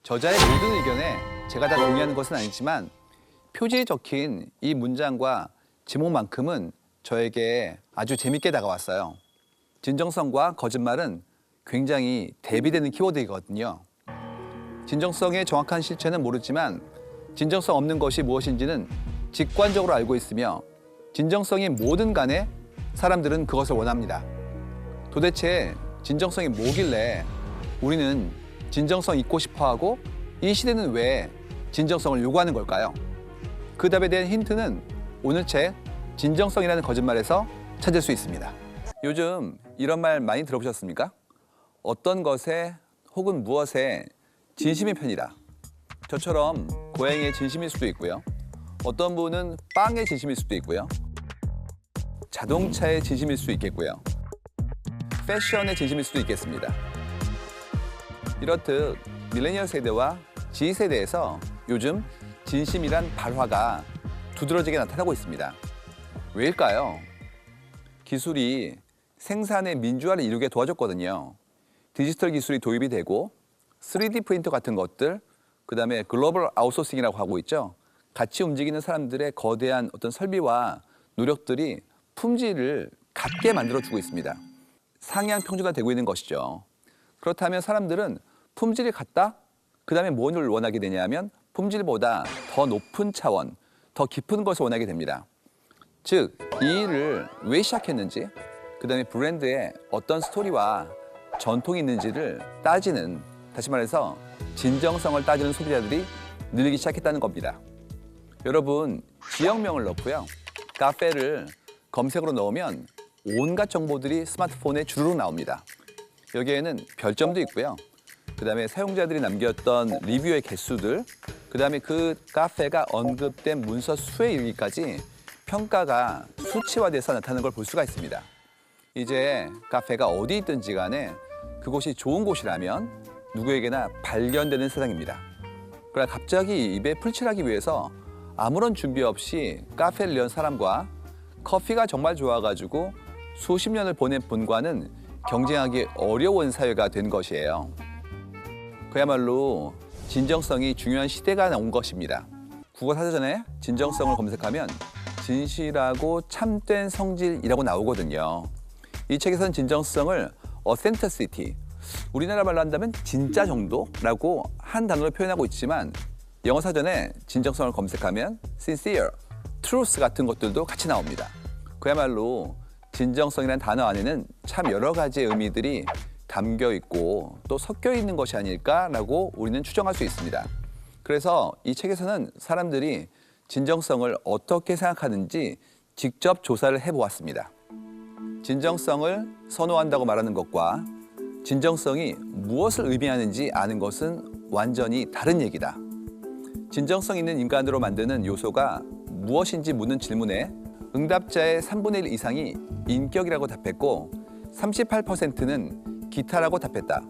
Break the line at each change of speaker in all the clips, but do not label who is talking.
저자의 모든 의견에 제가 다 동의하는 것은 아니지만 표지에 적힌 이 문장과 제목만큼은 저에게 아주 재밌게 다가왔어요. 진정성과 거짓말은 굉장히 대비되는 키워드이거든요. 진정성의 정확한 실체는 모르지만 진정성 없는 것이 무엇인지는 직관적으로 알고 있으며 진정성이 뭐든 간에 사람들은 그것을 원합니다. 도대체 진정성이 뭐길래 우리는 진정성 있고 싶어하고 이 시대는 왜 진정성을 요구하는 걸까요? 그 답에 대한 힌트는 오늘 책 진정성이라는 거짓말에서 찾을 수 있습니다. 요즘 이런 말 많이 들어보셨습니까? 어떤 것에 혹은 무엇에 진심인 편이다. 저처럼 고양이에 진심일 수도 있고요. 어떤 분은 빵에 진심일 수도 있고요. 자동차에 진심일 수도 있겠고요. 패션에 진심일 수도 있겠습니다. 이렇듯 밀레니얼 세대와 G세대에서 요즘 진심이란 발화가 두드러지게 나타나고 있습니다. 왜일까요? 기술이 생산의 민주화를 이루게 도와줬거든요. 디지털 기술이 도입이 되고 3D 프린터 같은 것들, 그다음에 글로벌 아웃소싱이라고 하고 있죠. 같이 움직이는 사람들의 거대한 어떤 설비와 노력들이 품질을 같게 만들어주고 있습니다. 상향 평준화되고 있는 것이죠. 그렇다면 사람들은 품질이 같다? 그다음에 뭐를 원하게 되냐면 품질보다 더 높은 차원, 더 깊은 것을 원하게 됩니다. 즉, 이 일을 왜 시작했는지, 그다음에 브랜드에 어떤 스토리와 전통이 있는지를 따지는, 다시 말해서 진정성을 따지는 소비자들이 늘기 시작했다는 겁니다. 여러분, 지역명을 넣고요. 카페를 검색으로 넣으면 온갖 정보들이 스마트폰에 주르륵 나옵니다. 여기에는 별점도 있고요. 그다음에 사용자들이 남겼던 리뷰의 개수들, 그다음에 그 카페가 언급된 문서 수에 이르기까지 평가가 수치화돼서 나타나는 걸 볼 수가 있습니다. 이제 카페가 어디 있든지 간에 그곳이 좋은 곳이라면 누구에게나 발견되는 세상입니다. 그러나 갑자기 입에 풀칠하기 위해서 아무런 준비 없이 카페를 연 사람과 커피가 정말 좋아가지고 수십 년을 보낸 분과는 경쟁하기 어려운 사회가 된 것이에요. 그야말로 진정성이 중요한 시대가 온 것입니다. 국어사전에 진정성을 검색하면 진실하고 참된 성질이라고 나오거든요. 이 책에서는 진정성을 authenticity, 우리나라 말로 한다면 진짜 정도라고 한 단어로 표현하고 있지만 영어 사전에 진정성을 검색하면 sincere, truth 같은 것들도 같이 나옵니다. 그야말로 진정성이라는 단어 안에는 참 여러 가지의 의미들이 담겨 있고 또 섞여 있는 것이 아닐까라고 우리는 추정할 수 있습니다. 그래서 이 책에서는 사람들이 진정성을 어떻게 생각하는지 직접 조사를 해보았습니다. 진정성을 선호한다고 말하는 것과 진정성이 무엇을 의미하는지 아는 것은 완전히 다른 얘기다. 진정성 있는 인간으로 만드는 요소가 무엇인지 묻는 질문에 응답자의 3분의 1 이상이 인격이라고 답했고 38%는 기타라고 답했다.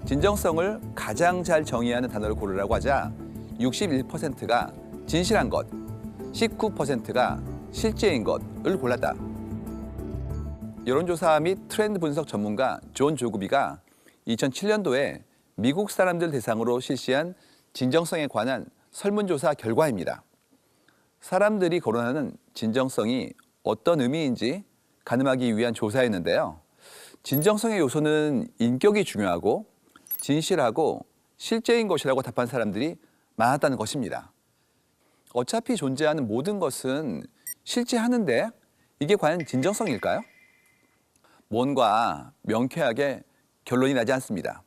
진정성을 가장 잘 정의하는 단어를 고르라고 하자 61%가 진실한 것, 19%가 실제인 것을 골랐다. 여론조사 및 트렌드 분석 전문가 존 조그비가 2007년도에 미국 사람들 대상으로 실시한 진정성에 관한 설문조사 결과입니다. 사람들이 거론하는 진정성이 어떤 의미인지 가늠하기 위한 조사였는데요. 진정성의 요소는 인격이 중요하고 진실하고 실제인 것이라고 답한 사람들이 많았다는 것입니다. 어차피 존재하는 모든 것은 실제하는데 이게 과연 진정성일까요? 뭔가 명쾌하게 결론이 나지 않습니다.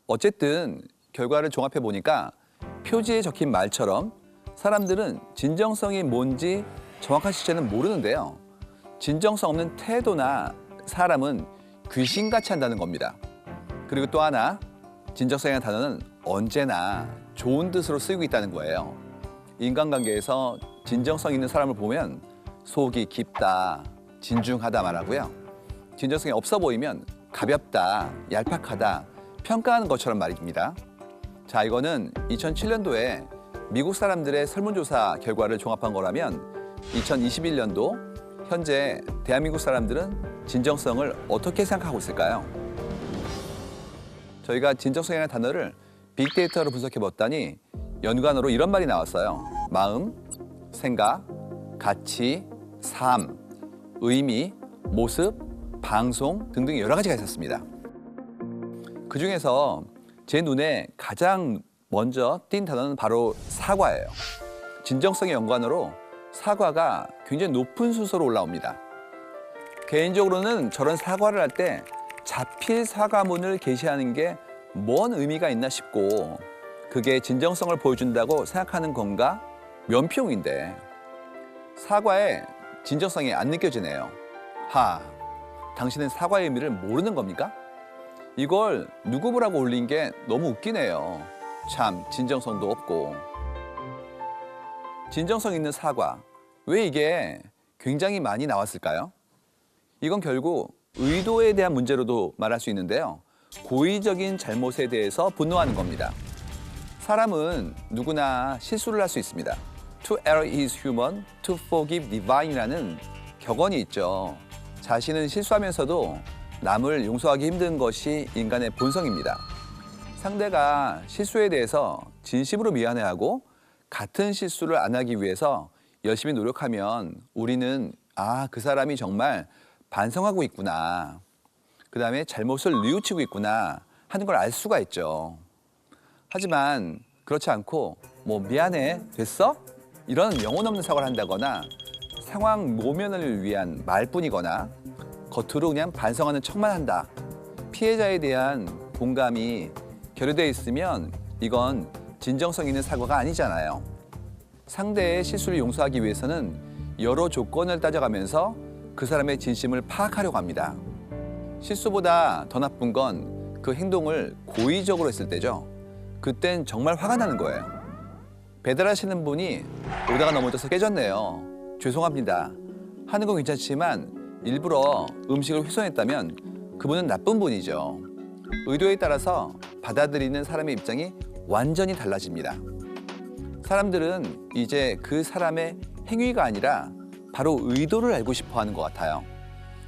어쨌든 결과를 종합해 보니까 표지에 적힌 말처럼 사람들은 진정성이 뭔지 정확한 실체는 모르는데요. 진정성 없는 태도나 사람은 귀신같이 한다는 겁니다. 그리고 또 하나, 진정성이라는 단어는 언제나 좋은 뜻으로 쓰이고 있다는 거예요. 인간관계에서 진정성 있는 사람을 보면 속이 깊다, 진중하다 말하고요. 진정성이 없어 보이면 가볍다, 얄팍하다 평가하는 것처럼 말입니다. 자, 이거는 2007년도에 미국 사람들의 설문조사 결과를 종합한 거라면 2021년도 현재 대한민국 사람들은 진정성을 어떻게 생각하고 있을까요? 저희가 진정성이라는 단어를 빅데이터로 분석해 봤더니 연관어로 이런 말이 나왔어요. 마음, 생각, 가치, 삶, 의미, 모습, 방송 등등 여러 가지가 있었습니다. 그 중에서 제 눈에 가장 먼저 띈 단어는 바로 사과예요. 진정성의 연관어로 사과가 굉장히 높은 순서로 올라옵니다. 개인적으로는 저런 사과를 할 때 자필 사과문을 게시하는 게 뭔 의미가 있나 싶고 그게 진정성을 보여준다고 생각하는 건가? 면피용인데 사과에 진정성이 안 느껴지네요. 당신은 사과의 의미를 모르는 겁니까? 이걸 누구 보라고 올린 게 너무 웃기네요. 참 진정성도 없고. 진정성 있는 사과, 왜 이게 굉장히 많이 나왔을까요? 이건 결국 의도에 대한 문제로도 말할 수 있는데요. 고의적인 잘못에 대해서 분노하는 겁니다. 사람은 누구나 실수를 할 수 있습니다. To err is human, to forgive divine이라는 격언이 있죠. 자신은 실수하면서도 남을 용서하기 힘든 것이 인간의 본성입니다. 상대가 실수에 대해서 진심으로 미안해하고 같은 실수를 안 하기 위해서 열심히 노력하면 우리는 그 사람이 정말 반성하고 있구나. 그 다음에 잘못을 뉘우치고 있구나 하는 걸 알 수가 있죠. 하지만 그렇지 않고 미안해, 됐어? 이런 영혼 없는 사과를 한다거나 상황 모면을 위한 말뿐이거나 겉으로 그냥 반성하는 척만 한다. 피해자에 대한 공감이 결여되어 있으면 이건 진정성 있는 사과가 아니잖아요. 상대의 실수를 용서하기 위해서는 여러 조건을 따져가면서 그 사람의 진심을 파악하려고 합니다. 실수보다 더 나쁜 건 그 행동을 고의적으로 했을 때죠. 그땐 정말 화가 나는 거예요. 배달하시는 분이 오다가 넘어져서 깨졌네요. 죄송합니다. 하는 건 괜찮지만 일부러 음식을 훼손했다면 그분은 나쁜 분이죠. 의도에 따라서 받아들이는 사람의 입장이 완전히 달라집니다. 사람들은 이제 그 사람의 행위가 아니라 바로 의도를 알고 싶어 하는 것 같아요.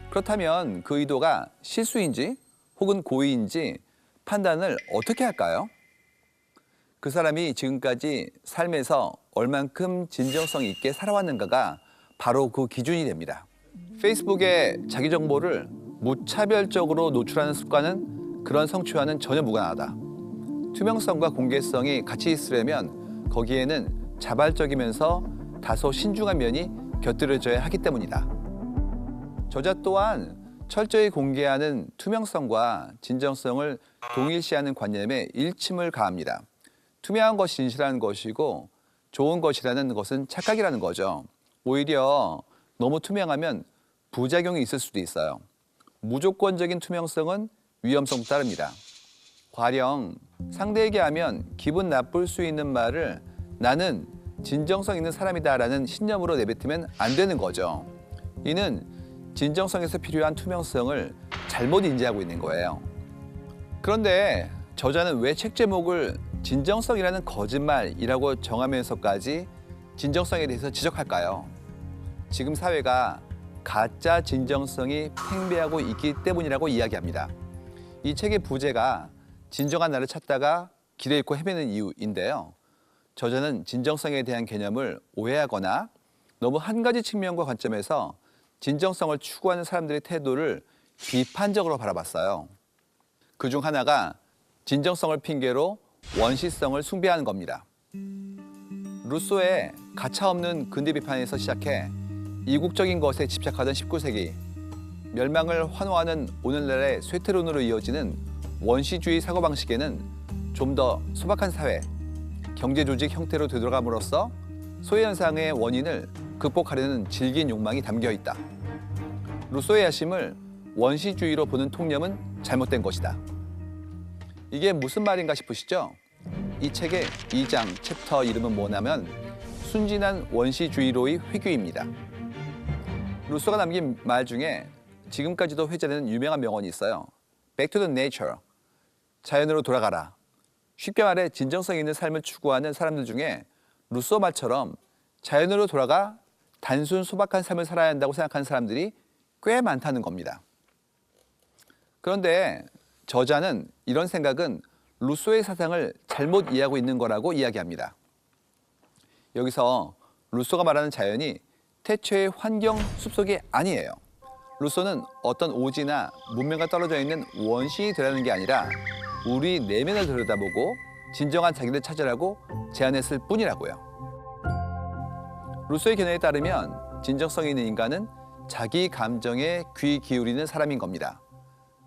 그렇다면 그 의도가 실수인지 혹은 고의인지 판단을 어떻게 할까요? 그 사람이 지금까지 삶에서 얼만큼 진정성 있게 살아왔는가가 바로 그 기준이 됩니다. 페이스북에 자기 정보를 무차별적으로 노출하는 습관은 그런 성취와는 전혀 무관하다. 투명성과 공개성이 같이 있으려면 거기에는 자발적이면서 다소 신중한 면이 곁들여져야 하기 때문이다. 저자 또한 철저히 공개하는 투명성과 진정성을 동일시하는 관념에 일침을 가합니다. 투명한 것이 진실한 것이고 좋은 것이라는 것은 착각이라는 거죠. 오히려 너무 투명하면 부작용이 있을 수도 있어요. 무조건적인 투명성은 위험성도 따릅니다. 가령 상대에게 하면 기분 나쁠 수 있는 말을 나는 진정성 있는 사람이다라는 신념으로 내뱉으면 안 되는 거죠. 이는 진정성에서 필요한 투명성을 잘못 인지하고 있는 거예요. 그런데 저자는 왜 책 제목을 진정성이라는 거짓말이라고 정하면서까지 진정성에 대해서 지적할까요? 지금 사회가 가짜 진정성이 팽배하고 있기 때문이라고 이야기합니다. 이 책의 부제가 진정한 나를 찾다가 길을 잃고 헤매는 이유인데요. 저자는 진정성에 대한 개념을 오해하거나 너무 한 가지 측면과 관점에서 진정성을 추구하는 사람들의 태도를 비판적으로 바라봤어요. 그중 하나가 진정성을 핑계로 원시성을 숭배하는 겁니다. 루소의 가차없는 근대 비판에서 시작해 이국적인 것에 집착하던 19세기, 멸망을 환호하는 오늘날의 쇠퇴론으로 이어지는 원시주의 사고방식에는 좀 더 소박한 사회, 경제조직 형태로 되돌아감으로써 소외현상의 원인을 극복하려는 질긴 욕망이 담겨 있다. 루소의 야심을 원시주의로 보는 통념은 잘못된 것이다. 이게 무슨 말인가 싶으시죠? 이 책의 2장 챕터 이름은 뭐냐면 순진한 원시주의로의 회귀입니다. 루소가 남긴 말 중에 지금까지도 회자되는 유명한 명언이 있어요. Back to the nature. 자연으로 돌아가라. 쉽게 말해 진정성 있는 삶을 추구하는 사람들 중에 루소 말처럼 자연으로 돌아가 단순 소박한 삶을 살아야 한다고 생각하는 사람들이 꽤 많다는 겁니다. 그런데 저자는 이런 생각은 루소의 사상을 잘못 이해하고 있는 거라고 이야기합니다. 여기서 루소가 말하는 자연이 태초의 환경 숲속이 아니에요. 루소는 어떤 오지나 문명과 떨어져 있는 원시인이 되라는 게 아니라 우리 내면을 들여다보고 진정한 자기를 찾으라고 제안했을 뿐이라고요. 루소의 견해에 따르면 진정성 있는 인간은 자기 감정에 귀 기울이는 사람인 겁니다.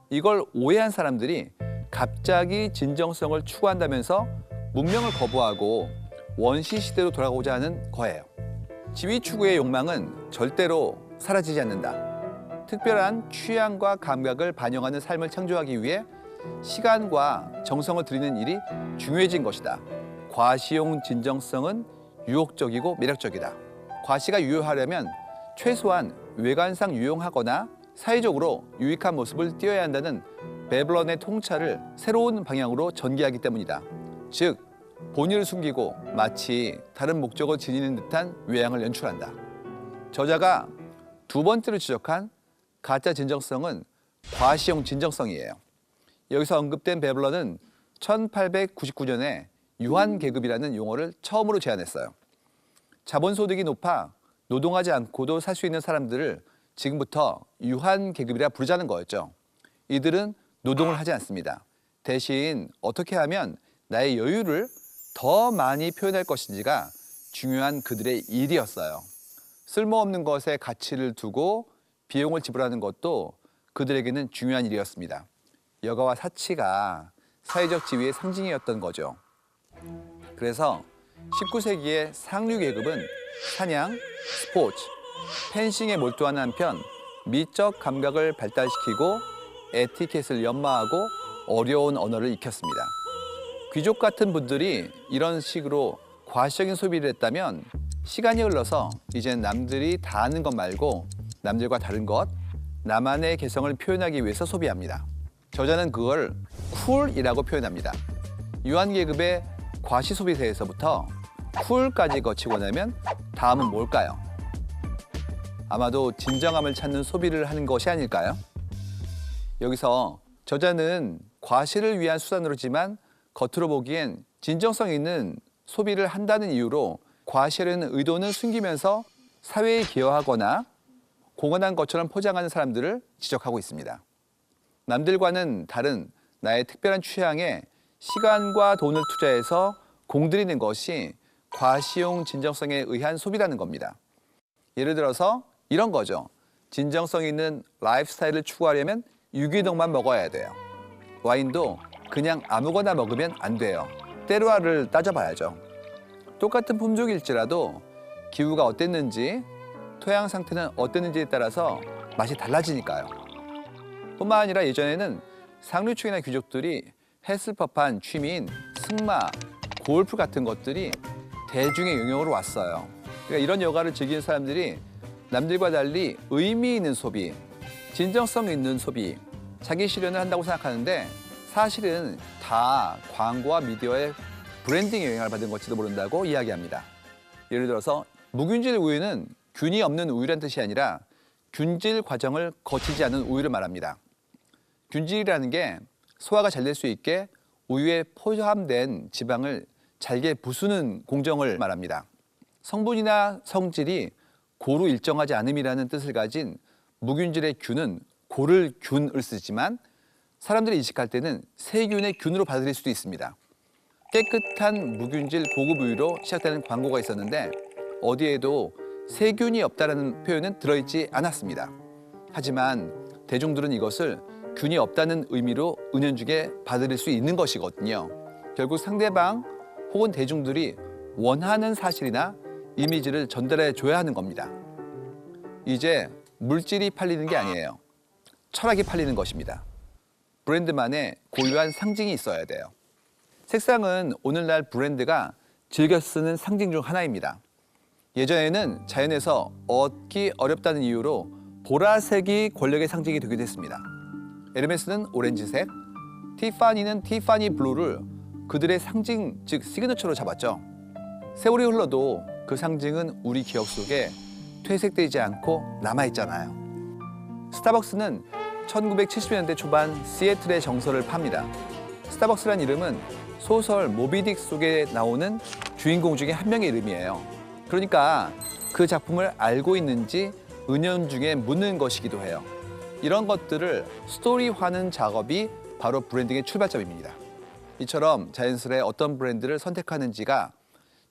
이걸 오해한 사람들이 갑자기 진정성을 추구한다면서 문명을 거부하고 원시 시대로 돌아가고자 하는 거예요. 지위 추구의 욕망은 절대로 사라지지 않는다. 특별한 취향과 감각을 반영하는 삶을 창조하기 위해 시간과 정성을 들이는 일이 중요해진 것이다. 과시용 진정성은 유혹적이고 매력적이다. 과시가 유효하려면 최소한 외관상 유용하거나 사회적으로 유익한 모습을 띄어야 한다는 베블런의 통찰을 새로운 방향으로 전개하기 때문이다. 즉, 본의를 숨기고 마치 다른 목적을 지니는 듯한 외양을 연출한다. 저자가 두 번째로 지적한 가짜 진정성은 과시용 진정성이에요. 여기서 언급된 베블런은 1899년에 유한계급이라는 용어를 처음으로 제안했어요. 자본소득이 높아 노동하지 않고도 살 수 있는 사람들을 지금부터 유한계급이라 부르자는 거였죠. 이들은 노동을 하지 않습니다. 대신 어떻게 하면 나의 여유를 더 많이 표현할 것인지가 중요한 그들의 일이었어요. 쓸모없는 것에 가치를 두고 비용을 지불하는 것도 그들에게는 중요한 일이었습니다. 여가와 사치가 사회적 지위의 상징이었던 거죠. 그래서 19세기의 상류 계급은 사냥, 스포츠, 펜싱에 몰두하는 한편 미적 감각을 발달시키고 에티켓을 연마하고 어려운 언어를 익혔습니다. 귀족 같은 분들이 이런 식으로 과시적인 소비를 했다면 시간이 흘러서 이젠 남들이 다 아는 것 말고 남들과 다른 것, 나만의 개성을 표현하기 위해서 소비합니다. 저자는 그걸 쿨이라고 표현합니다. 유한계급의 과시 소비세에서부터 쿨까지 거치고 나면 다음은 뭘까요? 아마도 진정함을 찾는 소비를 하는 것이 아닐까요? 여기서 저자는 과시를 위한 수단으로지만 겉으로 보기엔 진정성 있는 소비를 한다는 이유로 과시하려는 의도는 숨기면서 사회에 기여하거나 공헌한 것처럼 포장하는 사람들을 지적하고 있습니다. 남들과는 다른 나의 특별한 취향에 시간과 돈을 투자해서 공들이는 것이 과시용 진정성에 의한 소비라는 겁니다. 예를 들어서 이런 거죠. 진정성 있는 라이프 스타일을 추구하려면 유기농만 먹어야 돼요. 와인도 그냥 아무거나 먹으면 안 돼요. 때로와를 따져봐야죠. 똑같은 품종일지라도 기후가 어땠는지, 토양 상태는 어땠는지에 따라서 맛이 달라지니까요. 뿐만 아니라 예전에는 상류층이나 귀족들이 했을 법한 취미인 승마, 골프 같은 것들이 대중의 영역으로 왔어요. 그러니까 이런 여가를 즐기는 사람들이 남들과 달리 의미 있는 소비, 진정성 있는 소비, 자기 실현을 한다고 생각하는데 사실은 다 광고와 미디어의 브랜딩에 영향을 받은 것지도 모른다고 이야기합니다. 예를 들어서 무균질 우유는 균이 없는 우유란 뜻이 아니라 균질 과정을 거치지 않은 우유를 말합니다. 균질이라는 게 소화가 잘 될 수 있게 우유에 포함된 지방을 잘게 부수는 공정을 말합니다. 성분이나 성질이 고루 일정하지 않음이라는 뜻을 가진 무균질의 균은 고를 균을 쓰지만 사람들이 인식할 때는 세균의 균으로 받아들일 수도 있습니다. 깨끗한 무균질 고급 우유로 시작되는 광고가 있었는데 어디에도 세균이 없다는 표현은 들어있지 않았습니다. 하지만 대중들은 이것을 균이 없다는 의미로 은연중에 받아들일 수 있는 것이거든요. 결국 상대방 혹은 대중들이 원하는 사실이나 이미지를 전달해 줘야 하는 겁니다. 이제 물질이 팔리는 게 아니에요. 철학이 팔리는 것입니다. 브랜드만의 고유한 상징이 있어야 돼요. 색상은 오늘날 브랜드가 즐겨 쓰는 상징 중 하나입니다. 예전에는 자연에서 얻기 어렵다는 이유로 보라색이 권력의 상징이 되기도 했습니다. 에르메스는 오렌지색, 티파니는 티파니 블루를 그들의 상징, 즉 시그너처로 잡았죠. 세월이 흘러도 그 상징은 우리 기억 속에 퇴색되지 않고 남아있잖아요. 스타벅스는 1970년대 초반 시애틀의 정서를 팝니다. 스타벅스란 이름은 소설 모비딕 속에 나오는 주인공 중에 한 명의 이름이에요. 그러니까 그 작품을 알고 있는지 은연중에 묻는 것이기도 해요. 이런 것들을 스토리화하는 작업이 바로 브랜딩의 출발점입니다. 이처럼 자연스레 어떤 브랜드를 선택하는지가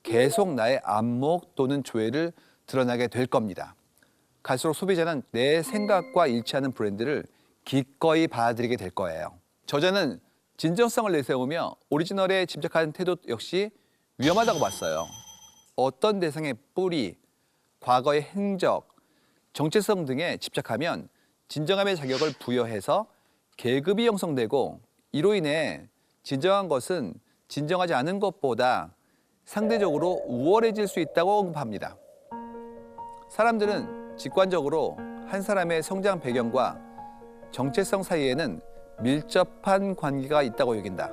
계속 나의 안목 또는 조회를 드러나게 될 겁니다. 갈수록 소비자는 내 생각과 일치하는 브랜드를 기꺼이 받아들이게 될 거예요. 저자는 진정성을 내세우며 오리지널에 집착하는 태도 역시 위험하다고 봤어요. 어떤 대상의 뿌리, 과거의 행적, 정체성 등에 집착하면 진정함의 자격을 부여해서 계급이 형성되고 이로 인해 진정한 것은 진정하지 않은 것보다 상대적으로 우월해질 수 있다고 언급합니다. 사람들은 직관적으로 한 사람의 성장 배경과 정체성 사이에는 밀접한 관계가 있다고 여긴다.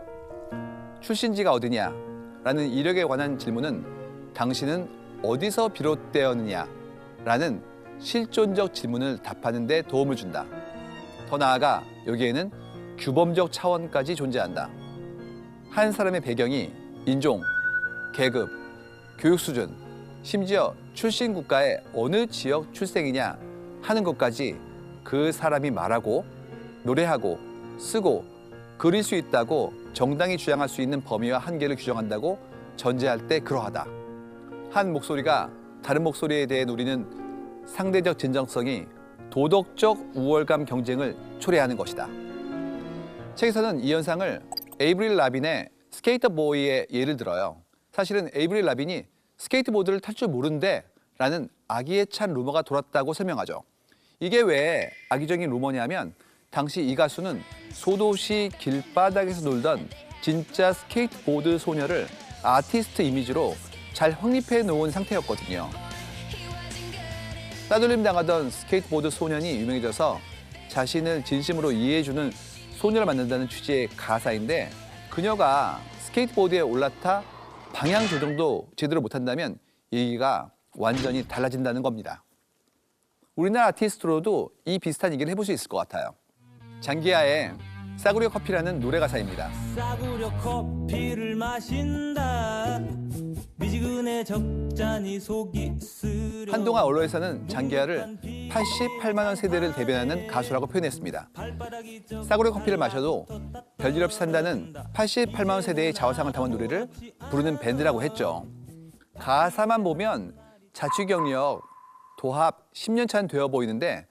출신지가 어디냐? 라는 이력에 관한 질문은 당신은 어디서 비롯되었느냐? 라는 실존적 질문을 답하는 데 도움을 준다. 더 나아가 여기에는 규범적 차원까지 존재한다. 한 사람의 배경이 인종, 계급, 교육 수준, 심지어 출신 국가의 어느 지역 출생이냐 하는 것까지 그 사람이 말하고 노래하고 쓰고 그릴 수 있다고 정당히 주장할 수 있는 범위와 한계를 규정한다고 전제할 때 그러하다. 한 목소리가 다른 목소리에 대해 누리는 상대적 진정성이 도덕적 우월감 경쟁을 초래하는 것이다. 책에서는 이 현상을 에이브릴 라빈의 스케이터 보이의 예를 들어요. 사실은 에이브릴 라빈이 스케이트보드를 탈 줄 모른대 라는 악의에 찬 루머가 돌았다고 설명하죠. 이게 왜 악의적인 루머냐면 당시 이 가수는 소도시 길바닥에서 놀던 진짜 스케이트보드 소녀를 아티스트 이미지로 잘 확립해 놓은 상태였거든요. 따돌림 당하던 스케이트보드 소년이 유명해져서 자신을 진심으로 이해해주는 소녀를 만난다는 취지의 가사인데 그녀가 스케이트보드에 올라타 방향 조정도 제대로 못한다면 얘기가 완전히 달라진다는 겁니다. 우리나라 아티스트로도 이 비슷한 얘기를 해볼 수 있을 것 같아요. 장기하의 싸구려 커피라는 노래 가사입니다.
싸구려 커피를 마신다 미지근해 적잖이 속이 쓰려
한동안 언론에서는 장기하를 88만 원 세대를 대변하는 가수라고 표현했습니다. 싸구려 커피를 마셔도 별일 없이 산다는 88만 원 세대의 자화상을 담은 노래를 부르는 밴드라고 했죠. 가사만 보면 자취 경력 도합 10년 차는 되어 보이는데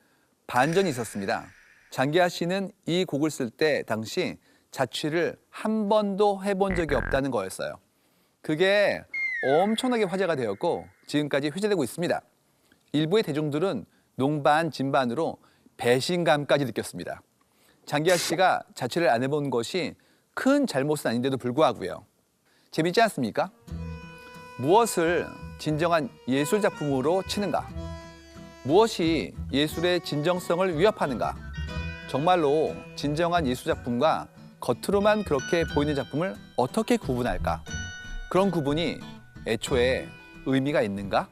반전이 있었습니다. 장기하 씨는 이 곡을 쓸 때 당시 자취를 한 번도 해본 적이 없다는 거였어요. 그게 엄청나게 화제가 되었고 지금까지 회자되고 있습니다. 일부의 대중들은 농반 진반으로 배신감까지 느꼈습니다. 장기하 씨가 자취를 안 해본 것이 큰 잘못은 아닌데도 불구하고요. 재밌지 않습니까? 무엇을 진정한 예술 작품으로 치는가? 무엇이 예술의 진정성을 위협하는가? 정말로 진정한 예술 작품과 겉으로만 그렇게 보이는 작품을 어떻게 구분할까? 그런 구분이 애초에 의미가 있는가?